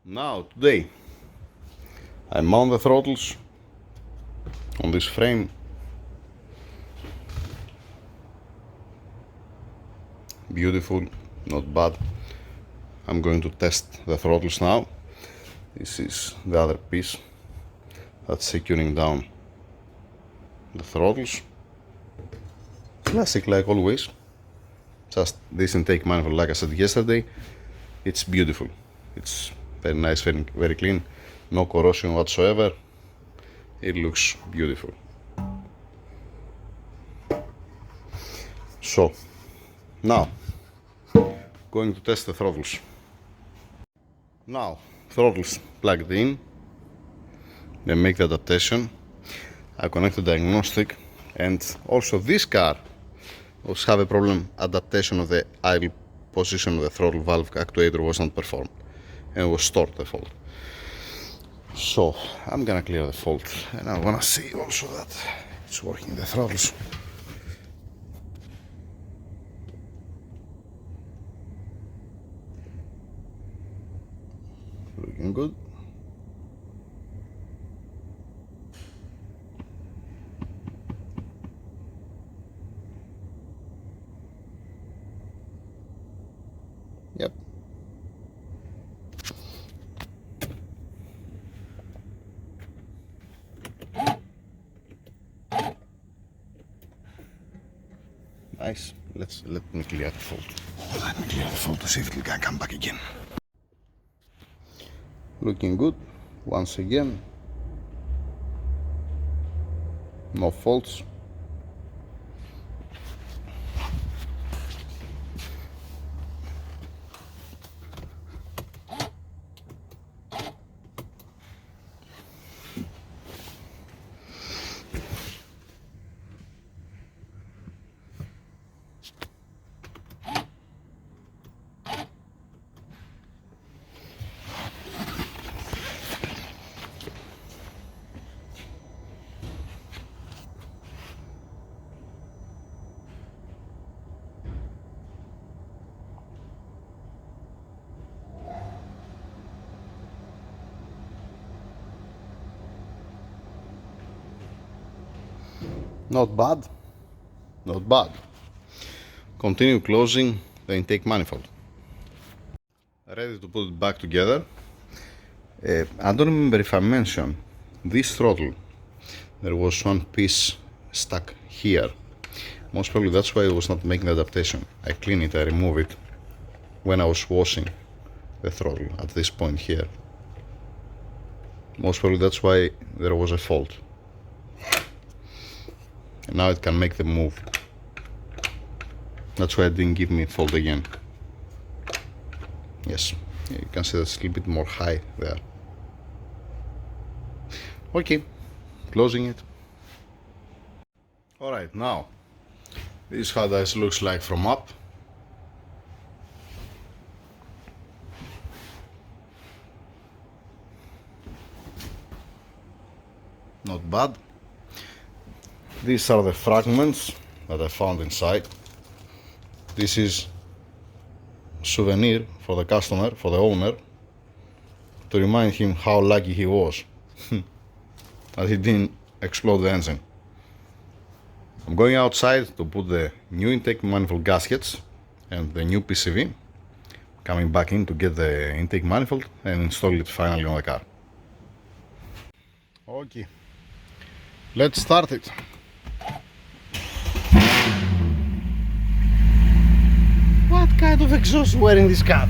Now, today, I mount the throttles on this frame. Beautiful, not bad. I'm going to test the throttles now. This is the other piece that's securing down the throttles. Classic like always. Just this intake manifold, like I said yesterday, it's beautiful. It's very nice, very clean, no corrosion whatsoever. It looks beautiful. So now going to test the throttles. Now throttles plugged in, they make the adaptation. I connected Diagnostic, and also this car was have a problem adaptation of the idle position of the throttle valve actuator was not performed and was stored the fault. So I'm gonna clear the fault, and I wanna see also that it's working the throttles. Looking good. Yep. Nice. Let me clear the fault. Let me clear the fault to see if it can come back again. Looking good. Once again. No faults. Not bad, not bad. Continue closing the intake manifold. Ready to put it back together. I don't remember if I mentioned this throttle. There was one piece stuck here. Most probably that's why it was not making the adaptation. I clean it, I remove it when I was washing the throttle at this point here. Most probably that's why there was a fault. And now it can make the move. That's why it didn't give me fault again. Yes, you can see that's a little bit more high there. Okay, closing it. Alright, now this is how this looks like from up. Not bad. These are the fragments that I found inside. This is souvenir for the customer, for the owner, to remind him how lucky he was that he didn't explode the engine. I'm going outside to put the new intake manifold gaskets and the new PCV, coming back in to get the intake manifold and install it finally on the car. Okay, let's start it. What kind of exhaust wearing this car?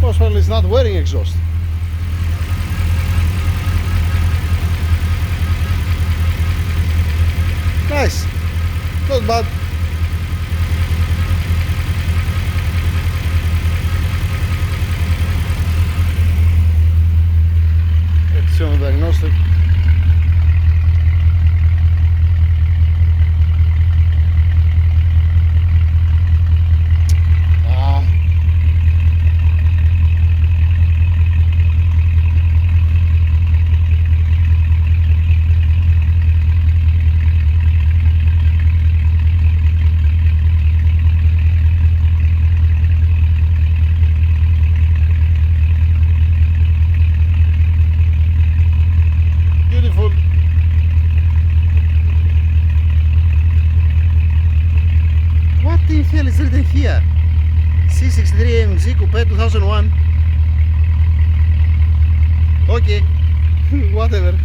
Well, it's not wearing exhaust. Nice, not bad. Let's see on the diagnostic. hell is written here? C63 AMG Coupe 2001. Okay, whatever.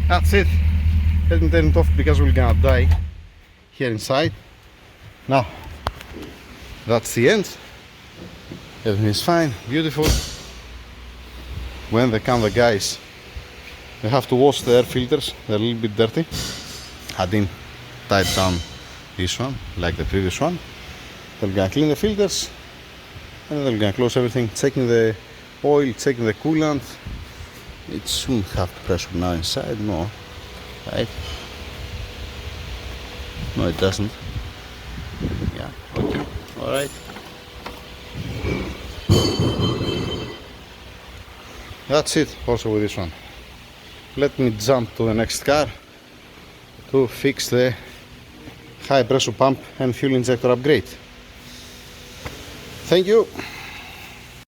That's it. Let me turn it off because we're gonna die here inside. Now, that's the end. Everything is fine, beautiful. When they come the guys, they have to wash the air filters, they're a little bit dirty. I didn't tight down this one like the previous one. They're gonna clean the filters and they're gonna close everything, checking the oil, checking the coolant. It shouldn't have pressure now inside, no, right? No, it doesn't. Yeah, okay, alright. That's it also with this one. Let me jump to the next car to fix the high pressure pump and fuel injector upgrade. Thank you.